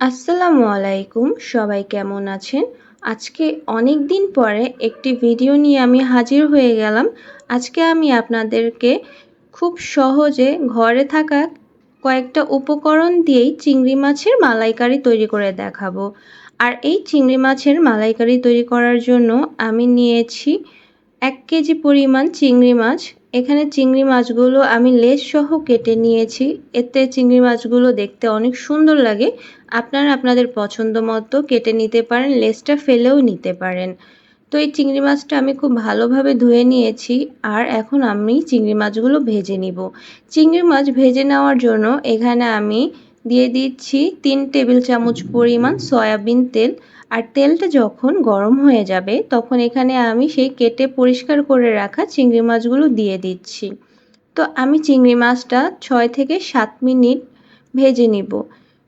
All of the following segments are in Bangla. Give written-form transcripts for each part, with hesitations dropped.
আসসালামু আলাইকুম, সবাই কেমন আছেন? আজকে অনেক দিন পরে একটি ভিডিও নিয়ে আমি হাজির হয়ে গেলাম। আজকে আমি আপনাদেরকে খুব সহজে ঘরে থাকা কয়েকটা উপকরণ দিয়েই চিংড়ি মাছের মালাইকারি তৈরি করে দেখাবো। আর এই চিংড়ি মাছের মালাইকারি তৈরি করার জন্য আমি নিয়েছি 1 কেজি পরিমাণ চিংড়ি মাছ। এখানে চিংড়ি মাছগুলো আমি লেজ সহ কেটে নিয়েছি। এতে চিংড়ি মাছগুলো দেখতে অনেক সুন্দর লাগে। আপনারা আপনাদের পছন্দ মতো কেটে নিতে পারেন, লেজটা ফেলেও নিতে পারেন। তো এই চিংড়ি মাছটা আমি খুব ভালোভাবে ধুয়ে নিয়েছি। আর এখন আমি চিংড়ি মাছগুলো ভেজে নিব। চিংড়ি মাছ ভেজে নেওয়ার জন্য এখানে আমি দিয়ে দিচ্ছি 3 টেবিল চামচ পরিমাণ সয়াবিন তেল। আর তেলটা যখন গরম হয়ে যাবে তখন এখানে আমি সেই কেটে পরিষ্কার করে রাখা চিংড়ি মাছগুলো দিয়ে দিচ্ছি। তো আমি চিংড়ি মাছটা 6 থেকে 7 মিনিট ভেজে নিব।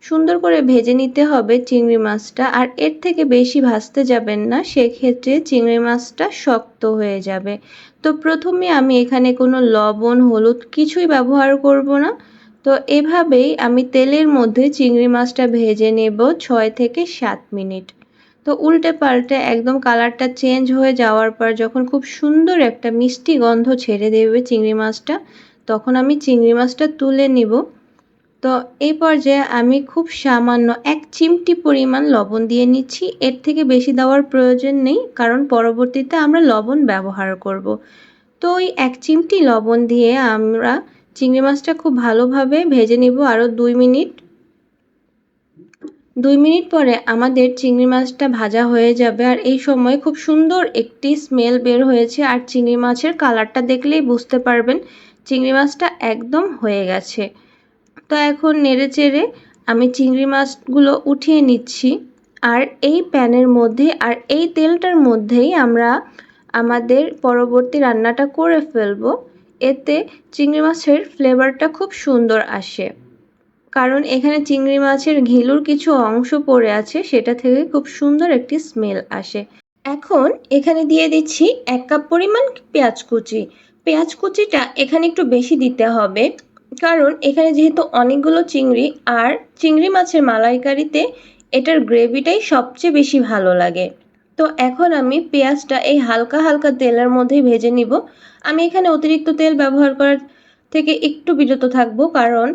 সুন্দর করে ভেজে নিতে হবে চিংড়ি মাছটা, আর এর থেকে বেশি ভাজতে যাবেন না, সেক্ষেত্রে চিংড়ি মাছটা শক্ত হয়ে যাবে। তো প্রথমে আমি এখানে কোনো লবণ হলুদ কিছুই ব্যবহার করব না। তো এভাবেই আমি তেলের মধ্যে চিংড়ি মাছটা ভেজে নেব 6 থেকে 7 মিনিট। তো উল্টে পাল্টে একদম কালারটা চেঞ্জ হয়ে যাওয়ার পর যখন খুব সুন্দর একটা মিষ্টি গন্ধ ছেড়ে দেবে চিংড়ি মাছটা, তখন আমি চিংড়ি মাছটা তুলে নিব। তো এই পর্যায়ে আমি খুব সামান্য 1 চিমটি পরিমাণ লবণ দিয়ে নিচ্ছি। এর থেকে বেশি দেওয়ার প্রয়োজন নেই, কারণ পরবর্তীতে আমরা লবণ ব্যবহার করব। তো ওই 1 চিমটি লবণ দিয়ে আমরা চিংড়ি মাছটা খুব ভালোভাবে ভেজে নিব আরও 2 মিনিট। 2 মিনিট পরে আমাদের চিংড়ি মাছটা ভাজা হয়ে যাবে, আর এই সময় খুব সুন্দর একটি স্মেল বের হয়েছে। আর চিংড়ি মাছের কালারটা দেখলেই বুঝতে পারবেন চিংড়ি মাছটা একদম হয়ে গেছে। তো এখন নেড়েচেড়ে আমি চিংড়ি মাছগুলো উঠিয়ে নিচ্ছি। আর এই প্যানের মধ্যে আর এই তেলটার মধ্যেই আমরা আমাদের পরবর্তী রান্নাটা করে ফেলবো। এতে চিংড়ি মাছের ফ্লেভারটা খুব সুন্দর আসে, কারণ এখানে চিংড়ি মাছের ঘিলুর কিছু অংশ পড়ে আছে, সেটা থেকে খুব সুন্দর একটি স্মেল আসে। এখন এখানে দিয়ে দিচ্ছি 1 কাপ পরিমাণ পেঁয়াজ কুচি। পেঁয়াজ কুচিটা এখানে একটু বেশি দিতে হবে, কারণ এখানে যেহেতু অনেকগুলো চিংড়ি, আর চিংড়ি মাছের মালাইকারিতে এটার গ্রেভিটাই সবচেয়ে বেশি ভালো লাগে। তো এখন আমি পেঁয়াজটা এই হালকা হালকা তেলের মধ্যেই ভেজে নিব। আমি এখানে অতিরিক্ত তেল ব্যবহার করার থেকে একটু বিরত থাকবো, কারণ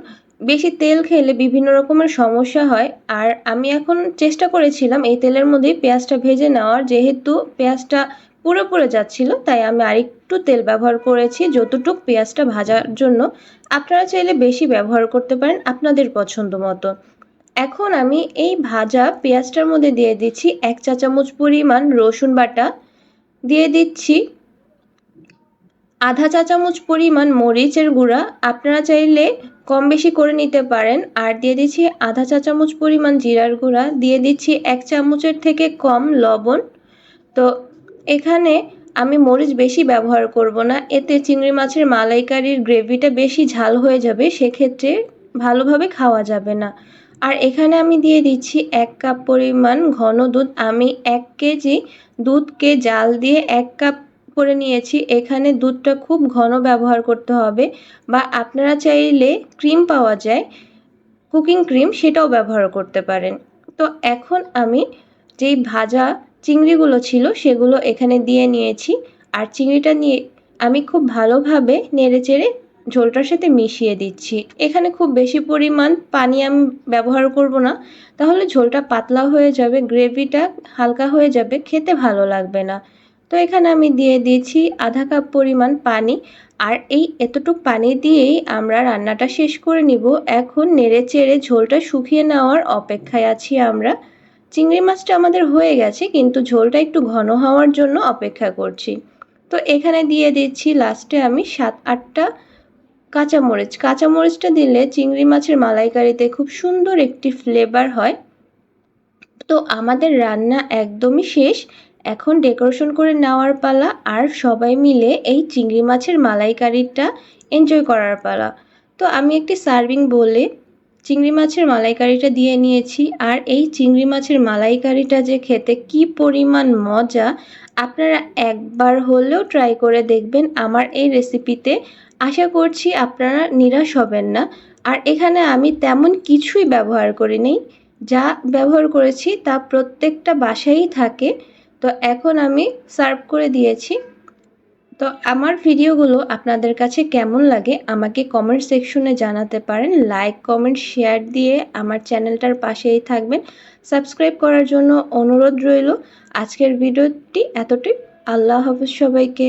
বেশি তেল খেলে বিভিন্ন রকমের সমস্যা হয়। আর আমি এখন চেষ্টা করেছিলাম এই তেলের মধ্যেই পেঁয়াজটা ভেজে নেওয়ার, যেহেতু পেঁয়াজটা পুড়ে পুড়ে যাচ্ছিল, তাই আমি আরেকটু তেল ব্যবহার করেছি যতটুক পেঁয়াজটা ভাজার জন্য। আপনারা চাইলে বেশি ব্যবহার করতে পারেন আপনাদের পছন্দ মতো। এখন আমি এই ভাজা পেঁয়াজটার মধ্যে দিয়ে দিচ্ছি 1 চা চামচ পরিমাণ রসুন বাটা, দিয়ে দিচ্ছি আধা চা চামচ পরিমাণ মরিচের গুঁড়া, আপনারা চাইলে কম বেশি করে নিতে পারেন। আর দিয়ে দিচ্ছি আধা চা চামচ পরিমাণ জিরার গুঁড়া, দিয়ে দিচ্ছি 1 চামচের থেকে কম লবণ। তো এখানে আমি মরিচ বেশি ব্যবহার করব না, এতে চিংড়ি মাছের মালাইকারির গ্রেভিটা বেশি ঝাল হয়ে যাবে, সেক্ষেত্রে ভালোভাবে খাওয়া যাবে না। আর এখানে আমি দিয়ে দিচ্ছি 1 কাপ পরিমাণ ঘন দুধ। আমি 1 কেজি দুধকে জাল দিয়ে 1 কাপ করে নিয়েছি। এখানে দুধটা খুব ঘন ব্যবহার করতে হবে, বা আপনারা চাইলে ক্রিম পাওয়া যায়, কুকিং ক্রিম, সেটাও ব্যবহার করতে পারেন। তো এখন আমি যেই ভাজা চিংড়িগুলো ছিল সেগুলো এখানে দিয়ে নিয়েছি। আর চিংড়িটা নিয়ে আমি খুব ভালোভাবে নেড়েচেড়ে ঝোলটার সাথে মিশিয়ে দিচ্ছি। এখানে খুব বেশি পরিমাণ পানি আমি ব্যবহার করব না, তাহলে ঝোলটা পাতলা হয়ে যাবে, গ্রেভিটা হালকা হয়ে যাবে, খেতে ভালো লাগবে না। তো এখানে আমি দিয়ে দিয়েছি আধা কাপ পরিমাণ পানি। আর এই এতটুক পানি দিয়েই আমরা রান্নাটা শেষ করে নিব। এখন নেড়েচেড়ে ঝোলটা শুকিয়ে নেওয়ার অপেক্ষায় আছি আমরা। চিংড়ি মাছটা আমাদের হয়ে গেছে, কিন্তু ঝোলটা একটু ঘন হওয়ার জন্য অপেক্ষা করছি। তো এখানে দিয়ে দিচ্ছি লাস্টে আমি 7-8টা কাঁচামরিচ। কাঁচামরিচটা দিলে চিংড়ি মাছের মালাইকারিতে খুব সুন্দর একটি ফ্লেভার হয়। তো আমাদের রান্না একদমই শেষ। এখন ডেকোরেশন করে নেওয়ার পালা, আর সবাই মিলে এই চিংড়ি মাছের মালাইকারিটা এনজয় করার পালা। তো আমি একটি সার্ভিং বোলে চিংড়ি মাছের মালাইকারিটা দিয়ে নিয়েছি। আর এই চিংড়ি মাছের মালাইকারিটা যে খেতে কি পরিমাণ মজা, আপনারা একবার হলেও ট্রাই করে দেখবেন আমার এই রেসিপিতে। আশা করছি আপনারা নিরাশ হবেন না। আর এখানে আমি তেমন কিছুই ব্যবহার করিনি, যা ব্যবহার করেছি তা প্রত্যেকটা বাসায়ই থাকে। তো এখন আমি সার্ভ করে দিয়েছি। তো আমার ভিডিওগুলো আপনাদের কাছে কেমন লাগে আমাকে কমেন্ট সেকশনে জানাতে পারেন। লাইক, কমেন্ট, শেয়ার দিয়ে আমার চ্যানেলটার পাশেই থাকবেন। সাবস্ক্রাইব করার জন্য অনুরোধ রইল। আজকের ভিডিওটি এতটাই। আল্লাহ হাফেজ সবাইকে।